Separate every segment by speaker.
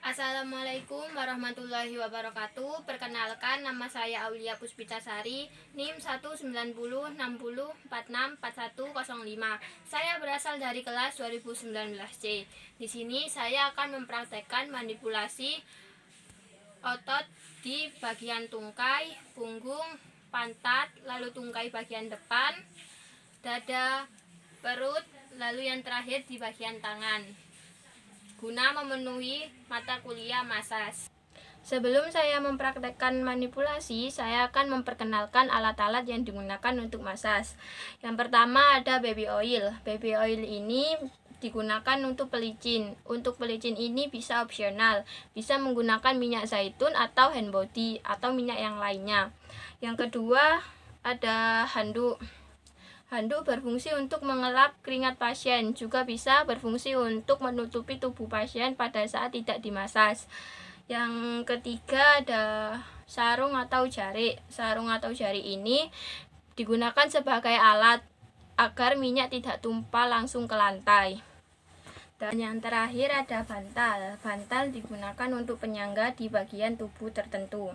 Speaker 1: Assalamualaikum warahmatullahi wabarakatuh. Perkenalkan, nama saya Aulia Puspitasari, NIM 19060464105. Saya berasal dari kelas 2019C. Di sini saya akan mempraktekkan manipulasi otot di bagian tungkai, punggung, pantat, lalu tungkai bagian depan, dada, perut, lalu yang terakhir di bagian tangan, guna memenuhi mata kuliah massage. Sebelum saya mempraktekkan manipulasi, saya akan memperkenalkan alat-alat yang digunakan untuk massage. Yang pertama ada baby oil. Baby oil ini digunakan untuk pelicin. Untuk pelicin ini bisa opsional, bisa menggunakan minyak zaitun atau hand body atau minyak yang lainnya. Yang kedua ada handuk. Handuk berfungsi untuk mengelap keringat pasien, juga bisa berfungsi untuk menutupi tubuh pasien pada saat tidak dimasas. Yang ketiga ada sarung atau jarik. Sarung atau jarik ini digunakan sebagai alat agar minyak tidak tumpah langsung ke lantai. Dan yang terakhir ada bantal. Bantal digunakan untuk penyangga di bagian tubuh tertentu.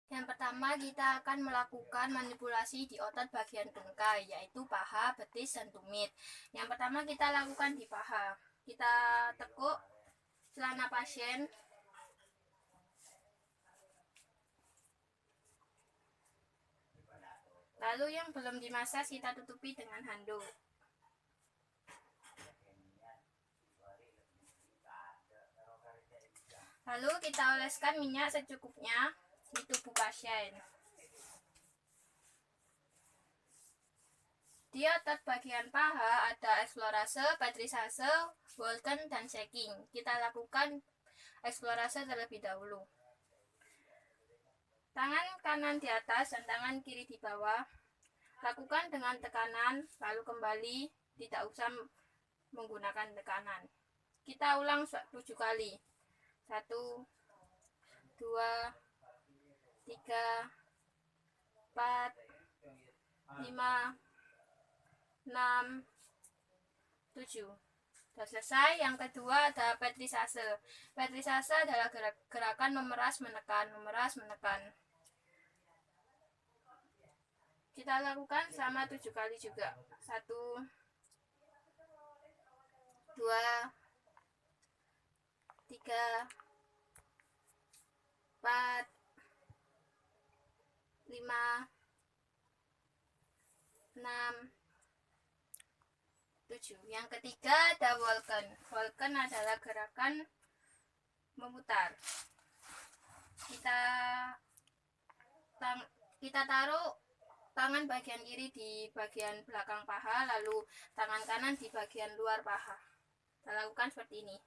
Speaker 1: Yang pertama kita akan melakukan manipulasi di otot bagian tungkai, yaitu paha, betis, dan tumit. Yang pertama kita lakukan di paha. Kita tekuk celana pasien. Lalu yang belum dimasas kita tutupi dengan handuk. Lalu kita oleskan minyak secukupnya di tubuh pasien. Di otot bagian paha ada eksplorase, petrisase, Walken, dan shaking. Kita lakukan eksplorase terlebih dahulu. Tangan kanan di atas dan tangan kiri di bawah. Lakukan dengan tekanan, lalu kembali, tidak usah menggunakan tekanan. Kita ulang 7 kali. 1, 2, 3, 4, 5, 6, 7. Sudah selesai. Yang kedua ada petrisase. Petrisase adalah gerakan memeras menekan, memeras menekan. Kita lakukan selama 7 kali juga. 1, 2, 3, 4, 5, 6, 7. Yang ketiga ada Walken. Walken adalah gerakan memutar. Kita taruh tangan bagian kiri di bagian belakang paha, lalu tangan kanan di bagian luar paha. Kita lakukan seperti ini.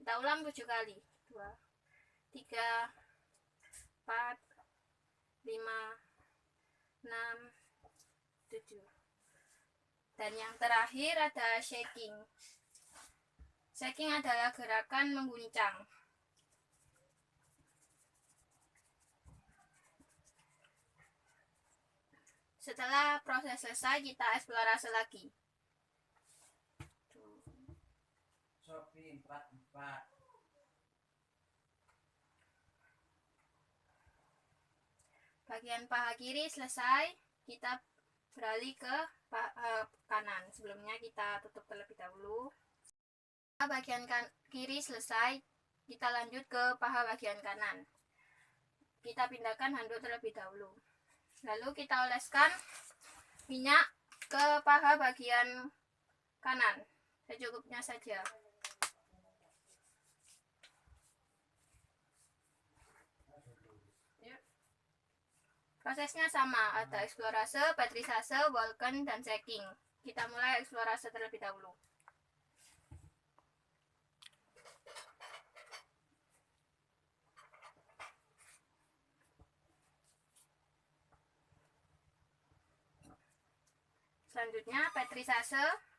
Speaker 1: Kita ulang 7 kali. 2, 3, 4, 5, 6, 7. Dan yang terakhir ada shaking. Shaking adalah gerakan mengguncang. Setelah proses selesai, kita eksplorasi lagi. Bagian paha kiri selesai, kita beralih ke kanan. Sebelumnya kita tutup terlebih dahulu. Bagian kiri selesai, kita lanjut ke paha bagian kanan. Kita pindahkan handuk terlebih dahulu. Lalu kita oleskan minyak ke paha bagian kanan, secukupnya saja. Prosesnya sama, ada eksplorase, petrisase, Walken, dan shaking. Kita mulai eksplorase terlebih dahulu. Selanjutnya petrisase.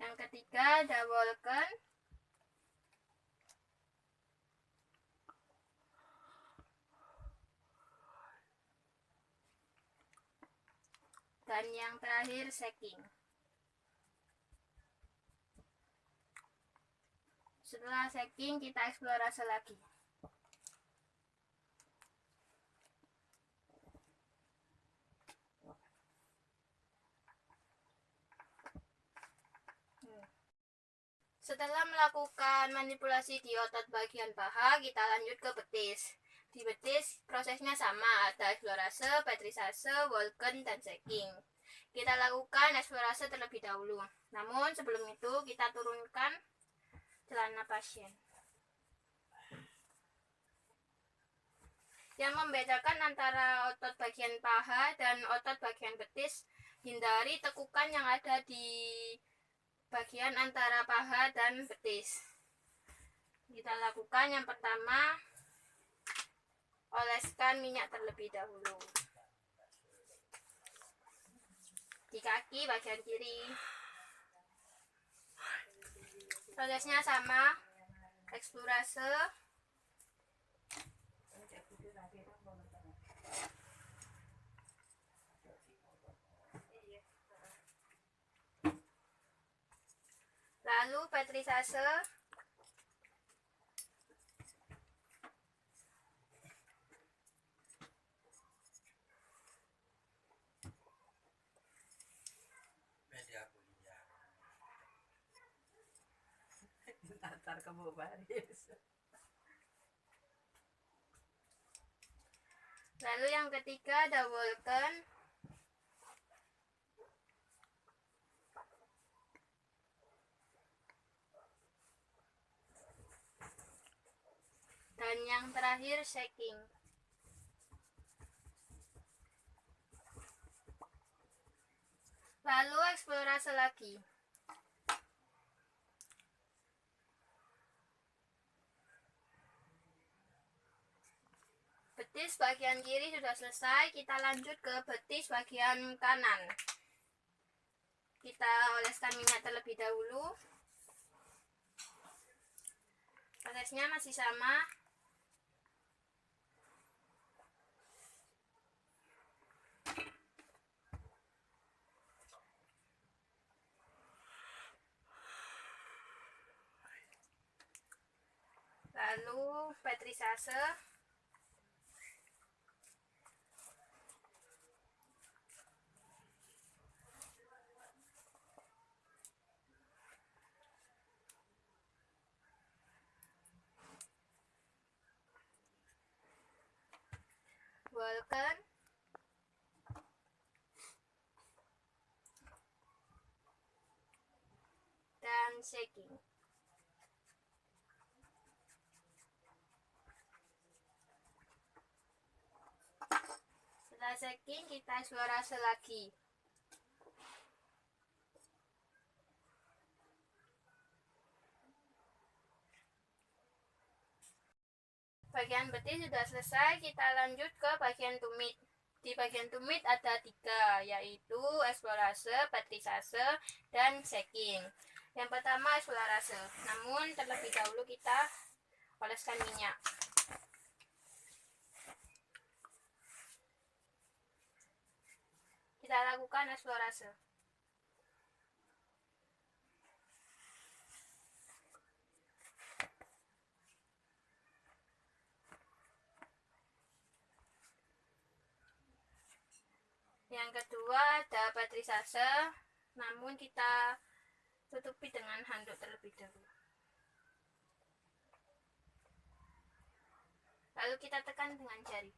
Speaker 1: Yang ketiga ada Walken. dan yang terakhir shaking. Setelah shaking, kita eksplorasi lagi. Setelah melakukan manipulasi di otot bagian paha, kita lanjut ke betis. Di betis, prosesnya sama, ada eksplorase, petrisase, Walken, dan shaking. Kita lakukan eksplorase terlebih dahulu. Namun sebelum itu, kita turunkan celana pasien. Yang membedakan antara otot bagian paha dan otot bagian betis, hindari tekukan yang ada di bagian antara paha dan betis. Kita lakukan yang pertama, oleskan minyak terlebih dahulu di kaki bagian kiri. Prosesnya sama, eksplorase, lalu petrisase,
Speaker 2: antar kamu baris.
Speaker 1: Lalu yang ketiga ada Walken. Dan yang terakhir shaking. Lalu eksplorasi lagi. Betis bagian kiri sudah selesai, kita lanjut ke betis bagian kanan. Kita oleskan minyak terlebih dahulu. Prosesnya masih sama. Lalu petrisase. Walken. Dan shaking. Setelah shaking, kita eksplorasi lagi. Bagian betis sudah selesai, kita lanjut ke bagian tumit. Di bagian tumit ada 3, yaitu eksplorase, petrisase, dan shaking. Yang pertama eksplorase, namun terlebih dahulu kita oleskan minyak. Kita lakukan eksplorase. Yang kedua ada petrisase, namun kita tutupi dengan handuk terlebih dahulu. Lalu kita tekan dengan jari.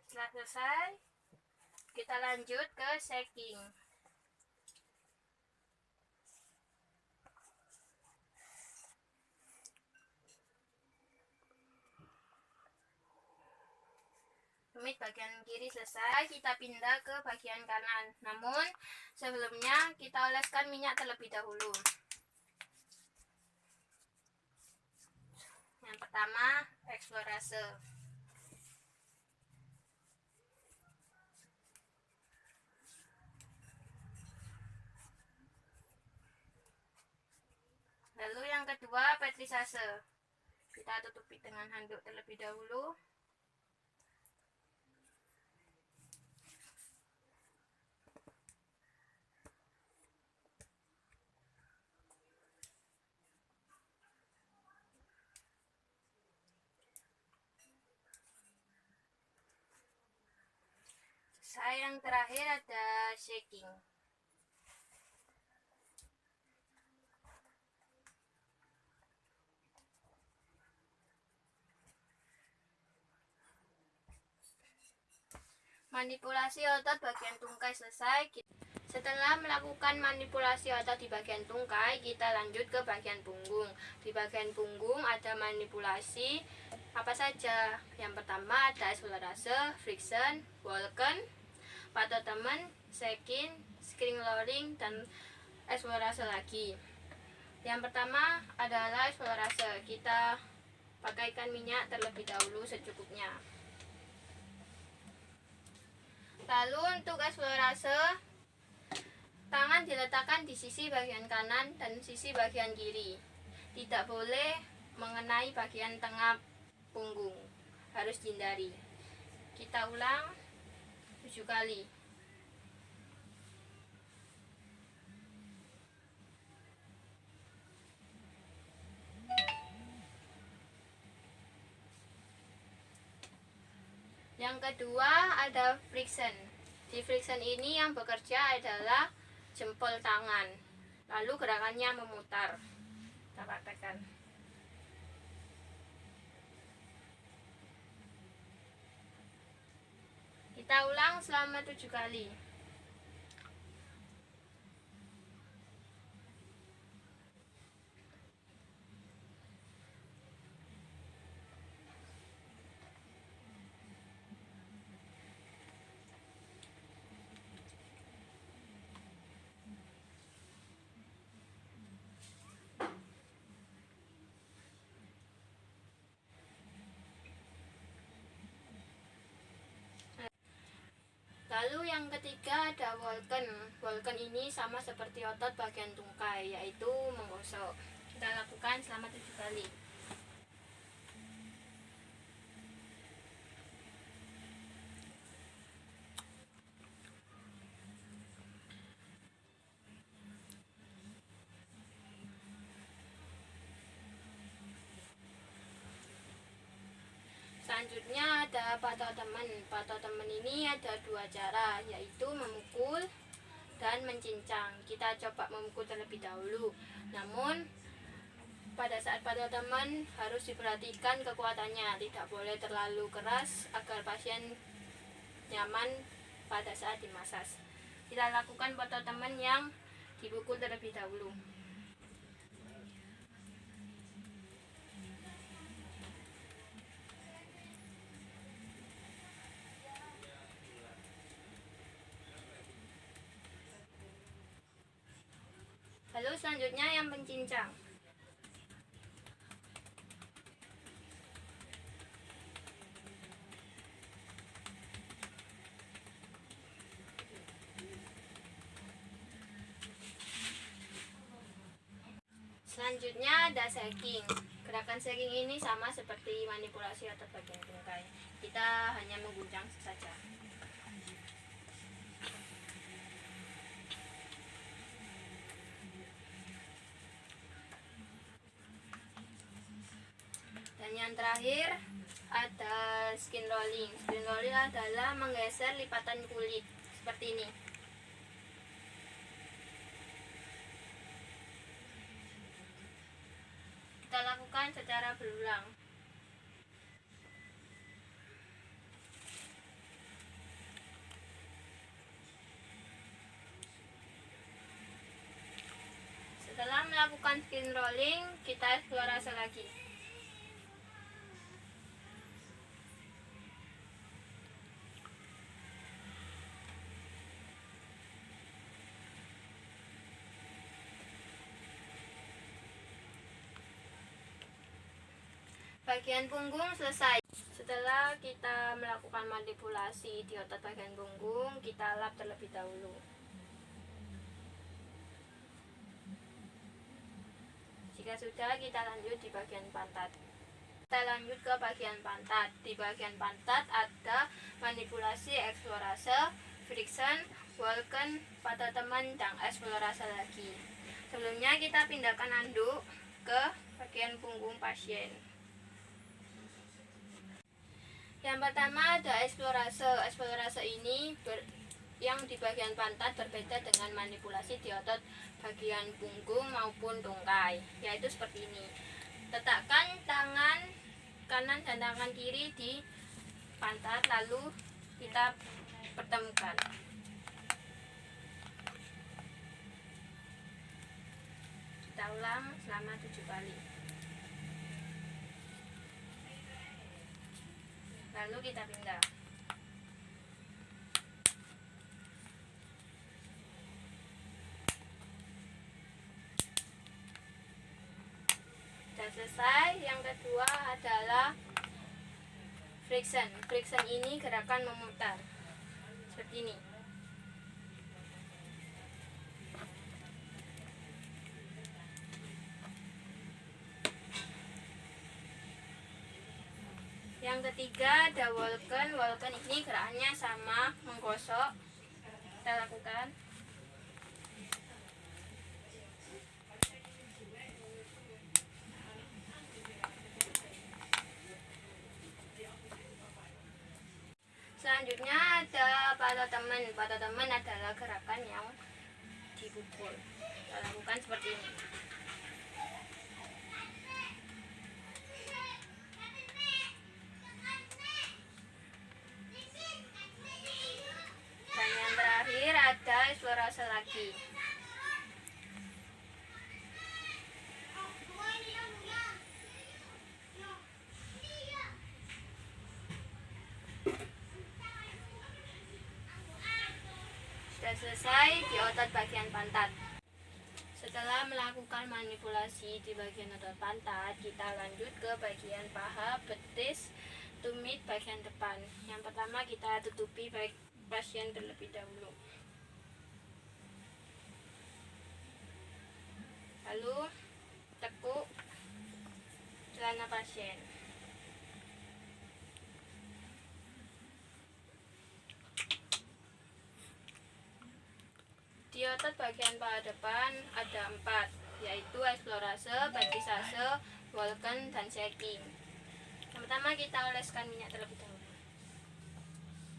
Speaker 1: Setelah selesai, kita lanjut ke shaking. Tumit bagian kiri selesai, kita pindah ke bagian kanan. Namun sebelumnya kita oleskan minyak terlebih dahulu. Yang pertama eksplorase. Lalu yang kedua, petrisase. Kita tutupi dengan handuk terlebih dahulu. Yang terakhir ada shaking. Manipulasi otot bagian tungkai selesai. Setelah melakukan manipulasi otot di bagian tungkai, kita lanjut ke bagian punggung. Di bagian punggung ada manipulasi apa saja? Yang pertama ada eksplorase, friction, walken, patotemen, shaking, screen lowering, dan eksplorase lagi. Yang pertama adalah eksplorase. Kita pakaikan minyak terlebih dahulu secukupnya. Lalu untuk eksplorase, tangan diletakkan di sisi bagian kanan dan sisi bagian kiri. Tidak boleh mengenai bagian tengah punggung. Harus dihindari. Kita ulang 7 kali. Yang kedua ada friction. Di friction ini yang bekerja adalah jempol tangan. Lalu gerakannya memutar. Kita praktekkan. Kita ulang selama 7 kali. Lalu yang ketiga ada walken. Walken ini sama seperti otot bagian tungkai, yaitu menggosok. Kita lakukan selama 7 kali. Selanjutnya ada patotemen. Patotemen ini ada 2 cara, yaitu memukul dan mencincang. Kita coba memukul terlebih dahulu. Namun pada saat patotemen harus diperhatikan kekuatannya, tidak boleh terlalu keras agar pasien nyaman pada saat dimasas. Kita lakukan patotemen yang dipukul terlebih dahulu. Lalu selanjutnya yang mencincang. Selanjutnya ada shaking. Gerakan shaking ini sama seperti manipulasi otot bagian tungkai. Kita hanya mengguncang saja. Dan yang terakhir ada skin rolling. Skin rolling adalah menggeser lipatan kulit seperti ini. Kita lakukan secara berulang. Setelah melakukan skin rolling, kita eksplorasi lagi. Bagian punggung selesai. Setelah kita melakukan manipulasi di otot bagian punggung, kita lap terlebih dahulu. Jika sudah, kita lanjut di bagian pantat. Kita lanjut ke bagian pantat. Di bagian pantat ada manipulasi, eksplorase, friction, Walken, patah teman, dan eksplorase lagi. Sebelumnya kita pindahkan anduk ke bagian punggung pasien. Yang pertama ada eksplorase. Eksplorase ini yang di bagian pantat berbeda dengan manipulasi di otot bagian punggung maupun tungkai, yaitu seperti ini. Letakkan tangan kanan dan tangan kiri di pantat, lalu kita pertemukan. Kita ulang selama 7 kali. Lalu kita pindah. Sudah selesai. Yang kedua adalah friction. Friction ini gerakan memutar seperti ini. Yang ketiga ada Walken. Walken ini gerakannya sama, menggosok. Kita lakukan. Selanjutnya ada patah teman. Patah teman adalah gerakan yang dipukul. Kita lakukan seperti ini. Dan yang terakhir ada eksplorase lagi. Sudah selesai di otot bagian pantat. Setelah melakukan manipulasi di bagian otot pantat, kita lanjut ke bagian paha, betis, tumit bagian depan. Yang pertama kita tutupi pasien terlebih dahulu. Lalu tekuk celana pasien. Di otot bagian paha depan ada 4, yaitu eksplorase, petrisase, Walken, dan shaking. Yang pertama kita oleskan minyak terlebih dahulu.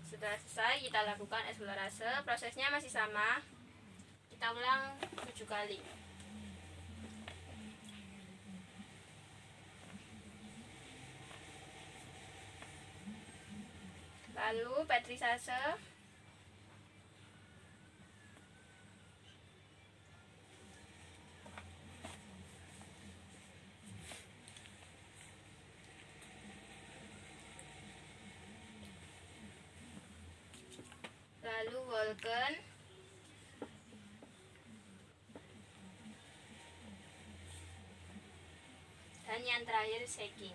Speaker 1: Setelah selesai kita lakukan eksplorase. Prosesnya masih sama. Kita ulang 7 kali. Lalu petrisase. Lalu Walken. Dan yang terakhir shaking.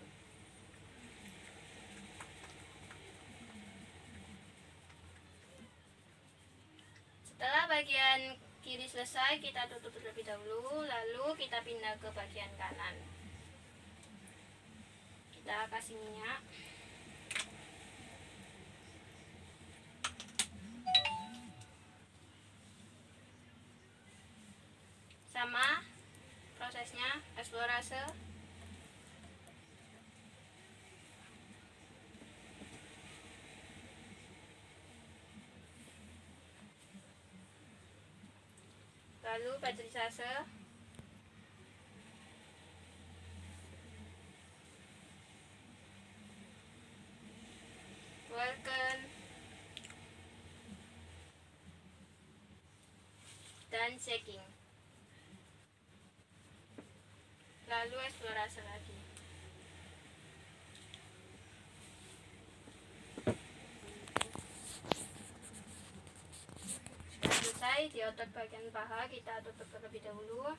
Speaker 1: Setelah bagian kiri selesai, kita tutup terlebih dahulu, lalu kita pindah ke bagian kanan. Kita kasih minyak. Sama prosesnya, eksplorase. Lalu petrisase. Walken. Dan shaking. Lalu eksplorase lagi. Sudah selesai di otot bagian paha, kita tutup terlebih dahulu.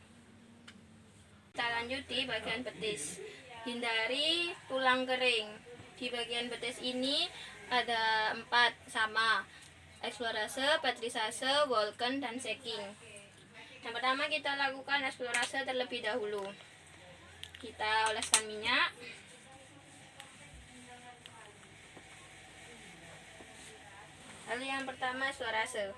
Speaker 1: Kita lanjut di bagian betis. Hindari tulang kering. Di bagian betis ini ada 4 sama, eksplorase, petrisase, Walken, dan shaking. Yang pertama kita lakukan eksplorase terlebih dahulu. Kita oleskan minyak. Lalu yang pertama eksplorase.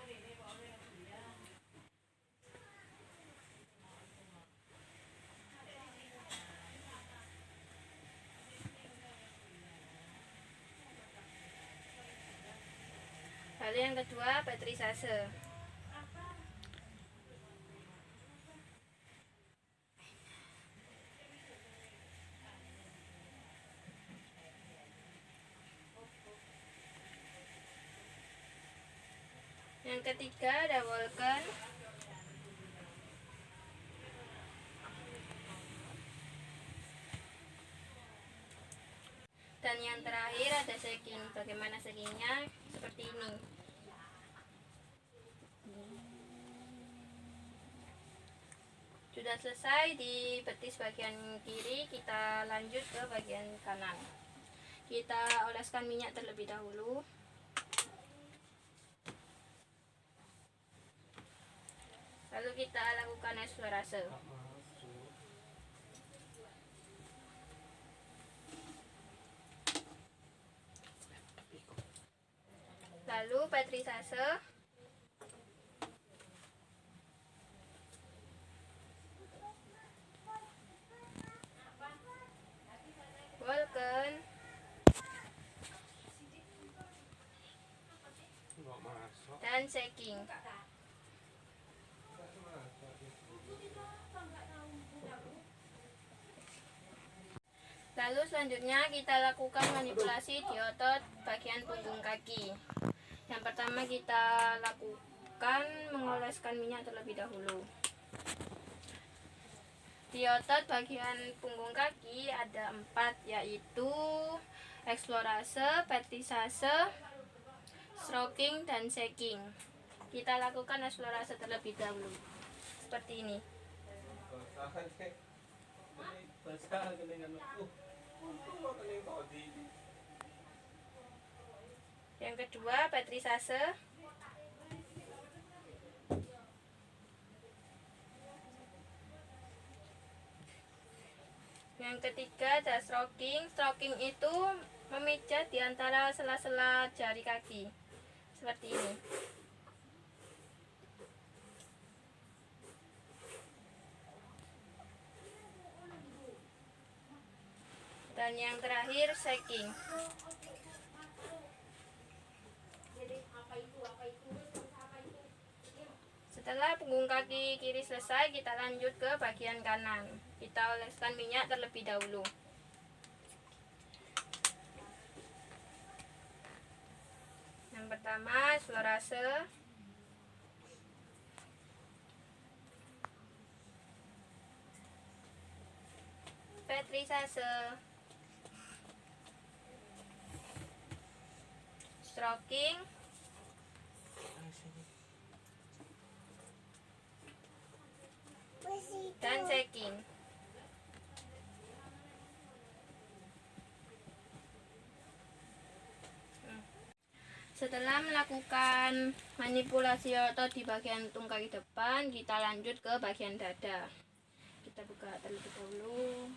Speaker 1: Lalu yang kedua petrisase. Yang ketiga ada Vulkan. Dan yang terakhir ada shaking. Bagaimana shakingnya? Seperti ini. Sudah selesai di betis bagian kiri, kita lanjut ke bagian kanan. Kita oleskan minyak terlebih dahulu. Lalu kita lakukan eksplorase. Lalu petrisase. Vulkan. Dan shaking. Lalu selanjutnya kita lakukan manipulasi di otot bagian punggung kaki. Yang pertama kita lakukan mengoleskan minyak terlebih dahulu. Di otot bagian punggung kaki ada 4, yaitu eksplorase, petrisase, stroking, dan shaking. Kita lakukan eksplorase terlebih dahulu. Seperti ini. Yang kedua petrisase. Yang ketiga ada stroking. Stroking itu memijat di antara sela-sela jari kaki. Seperti ini. Dan yang terakhir shaking. Setelah punggung kaki kiri selesai, kita lanjut ke bagian kanan. Kita oleskan minyak terlebih dahulu. Yang pertama eksplorase. Petrisase. Stroking. Dan shaking. Setelah melakukan manipulasi otot di bagian tungkai depan, kita lanjut ke bagian dada. Kita buka terlebih dahulu.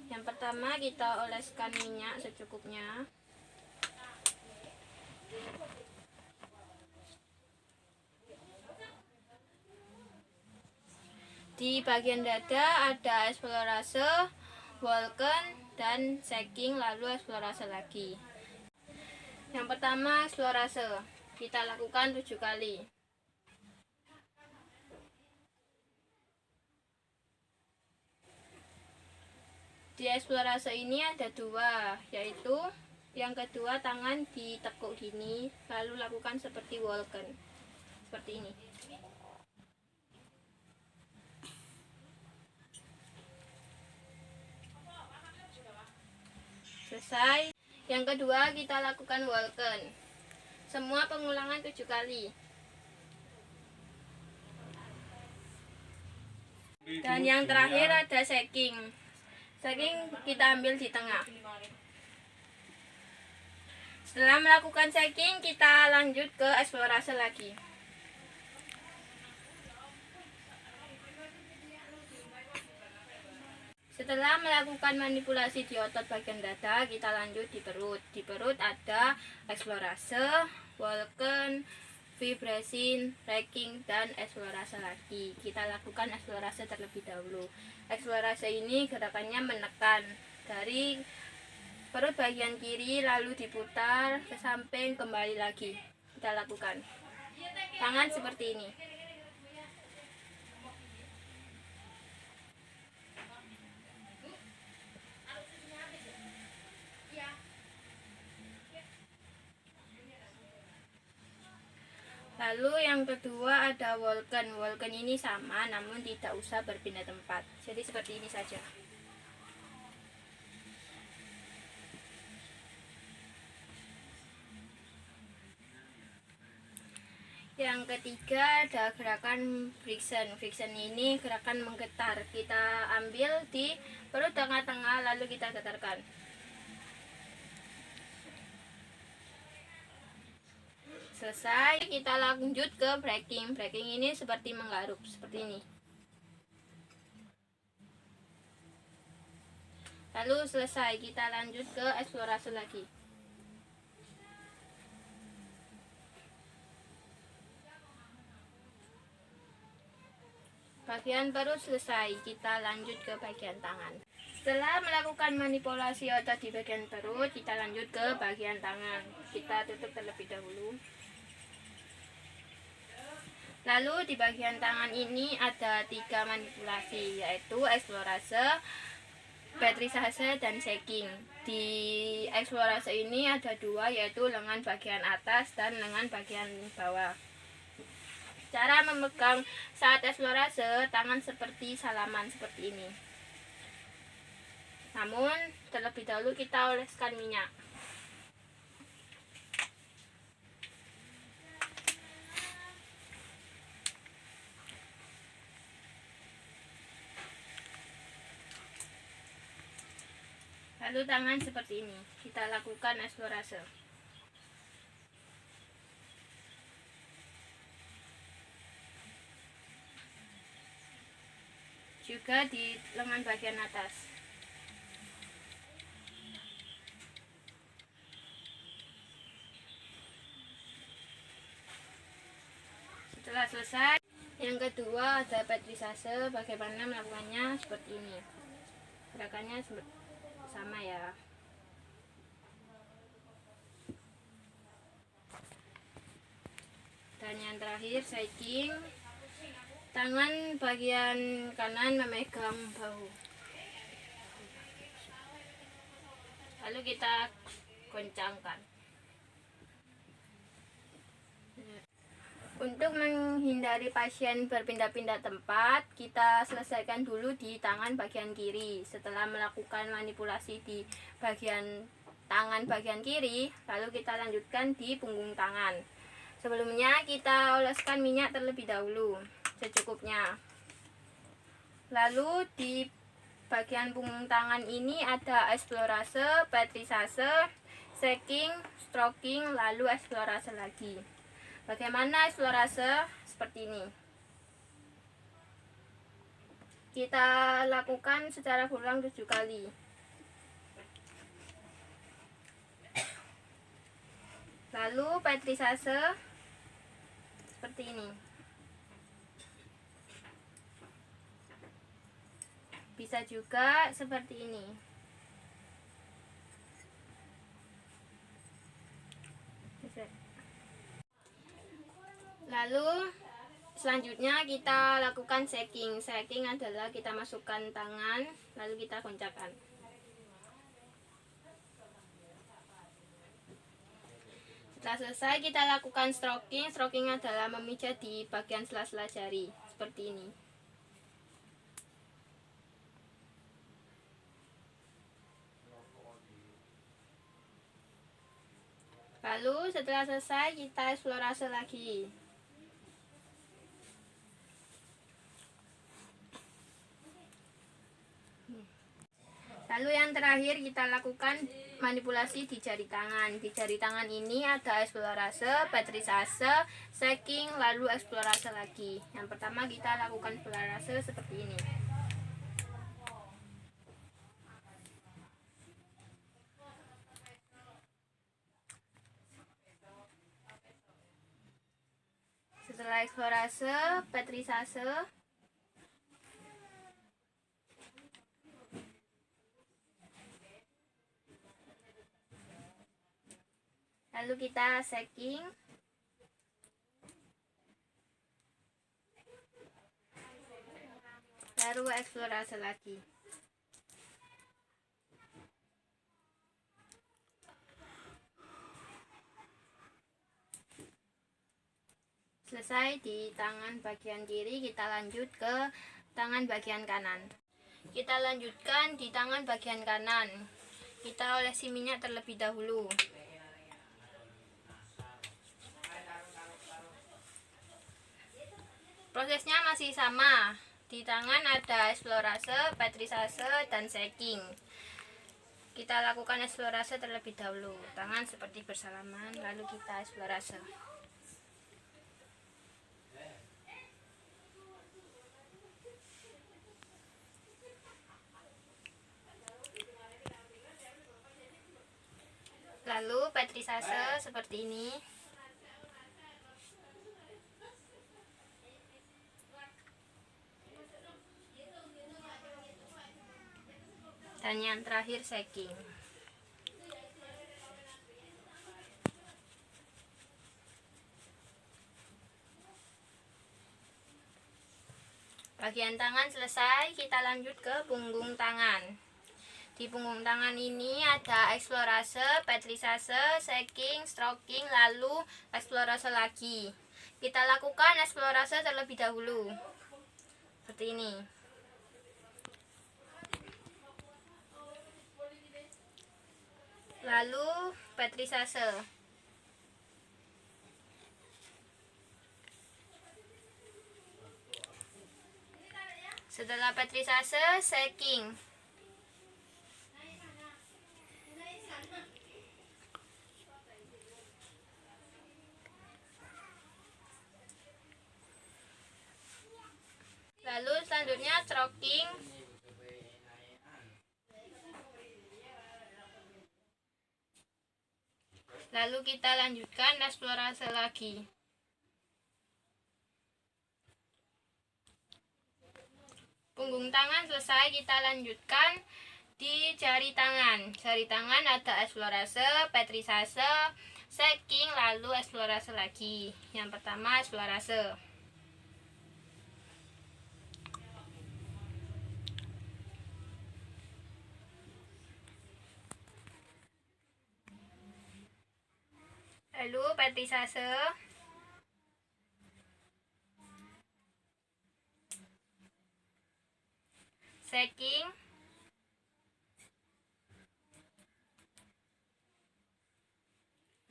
Speaker 1: Yang pertama kita oleskan minyak secukupnya. Di bagian dada ada eksplorase, Vulkan, dan shaking, lalu eksplorase lagi. Yang pertama eksplorase. Kita lakukan 7 kali. Di eksplorase ini ada 2, yaitu yang kedua tangan ditekuk gini, lalu lakukan seperti Vulkan. Seperti ini. Selesai. Yang kedua kita lakukan Vulkan. Semua pengulangan 7 kali. Dan yang terakhir ada shaking. Shaking kita ambil di tengah. Setelah melakukan shaking, kita lanjut ke eksplorase lagi. Setelah melakukan manipulasi di otot bagian dada, kita lanjut di perut. Di perut ada eksplorase, walken, vibration, racking, dan eksplorase lagi. Kita lakukan eksplorase terlebih dahulu. Eksplorase ini gerakannya menekan dari perut bagian kiri lalu diputar ke samping kembali lagi. Kita lakukan. Tangan seperti ini. Lalu yang kedua ada walken. Walken ini sama namun tidak usah berpindah tempat. Jadi seperti ini saja. Yang ketiga ada gerakan friction. Friction ini gerakan menggetar. Kita ambil di perut tengah-tengah lalu kita getarkan. Selesai, kita lanjut ke breaking. Breaking ini seperti menggaruk, seperti ini. Lalu selesai, kita lanjut ke eksplorasi lagi. Bagian perut selesai, kita lanjut ke bagian tangan. Setelah melakukan manipulasi otot di bagian perut, kita lanjut ke bagian tangan. Kita tutup terlebih dahulu. Lalu di bagian tangan ini ada 3 manipulasi, yaitu eksplorase, petrisase, dan shaking. Di eksplorase ini ada 2, yaitu lengan bagian atas dan lengan bagian bawah. Cara memegang saat eksplorase, tangan seperti salaman seperti ini. Namun terlebih dahulu kita oleskan minyak. Lalu tangan seperti ini. Kita lakukan eksplorase. Juga di lengan bagian atas. Setelah selesai, yang kedua ada petrisase. Bagaimana melakukannya? Seperti ini. Gerakannya sama ya. Dan yang terakhir shaking. Tangan bagian kanan memegang bahu. Lalu kita goncangkan. Untuk menghindari pasien berpindah-pindah tempat, kita selesaikan dulu di tangan bagian kiri. Setelah melakukan manipulasi di bagian tangan bagian kiri, lalu kita lanjutkan di punggung tangan. Sebelumnya kita oleskan minyak terlebih dahulu, secukupnya. Lalu di bagian punggung tangan ini ada eksplorase, petrisase, shaking, stroking, lalu eksplorase lagi. Bagaimana eksplorase? Seperti ini. Kita lakukan secara berulang 7 kali. Lalu petrisase seperti ini. Bisa juga seperti ini. Lalu selanjutnya kita lakukan shaking. Shaking adalah kita masukkan tangan lalu kita goncangkan. Setelah selesai kita lakukan stroking. Stroking adalah memijat di bagian sela-sela jari seperti ini. Lalu setelah selesai kita eksplorase lagi. Lalu yang terakhir kita lakukan manipulasi di jari tangan. Di jari tangan ini ada eksplorase, petrisase, shaking, lalu eksplorase lagi. Yang pertama kita lakukan eksplorase seperti ini. eksplorase, petrisase, lalu kita stacking, lalu eksplorase lagi. Selesai di tangan bagian kiri, kita lanjut ke tangan bagian kanan. Kita lanjutkan di tangan bagian kanan. Kita olesi minyak terlebih dahulu. Prosesnya masih sama. Di tangan ada eksplorase, petrisase, dan stacking. Kita lakukan eksplorase terlebih dahulu. Tangan seperti bersalaman, lalu kita eksplorase. Lalu petrisase seperti ini. Dan yang terakhir stacking. Bagian tangan selesai, kita lanjut ke punggung tangan. Di punggung tangan ini ada eksplorase, petrisase, stacking, stroking, lalu eksplorase lagi. Kita lakukan eksplorase terlebih dahulu. Seperti ini. Lalu petrisase. Setelah petrisase, stacking. Lalu selanjutnya stroking. Lalu kita lanjutkan eksplorase lagi. Punggung tangan selesai, kita lanjutkan di jari tangan. Jari tangan ada eksplorase, petrisase, stacking, lalu eksplorase lagi. Yang pertama eksplorase. Lalu petrisase. Stacking.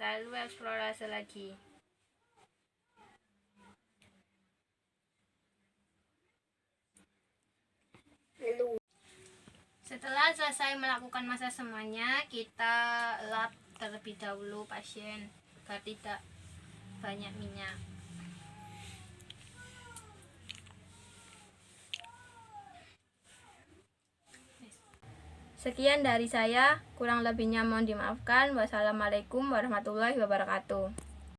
Speaker 1: Lalu eksplorase lagi. Setelah selesai melakukan massage semuanya, kita lap terlebih dahulu pasien agar tidak banyak minyak. Sekian dari saya, kurang lebihnya mohon dimaafkan. Wassalamualaikum warahmatullahi wabarakatuh.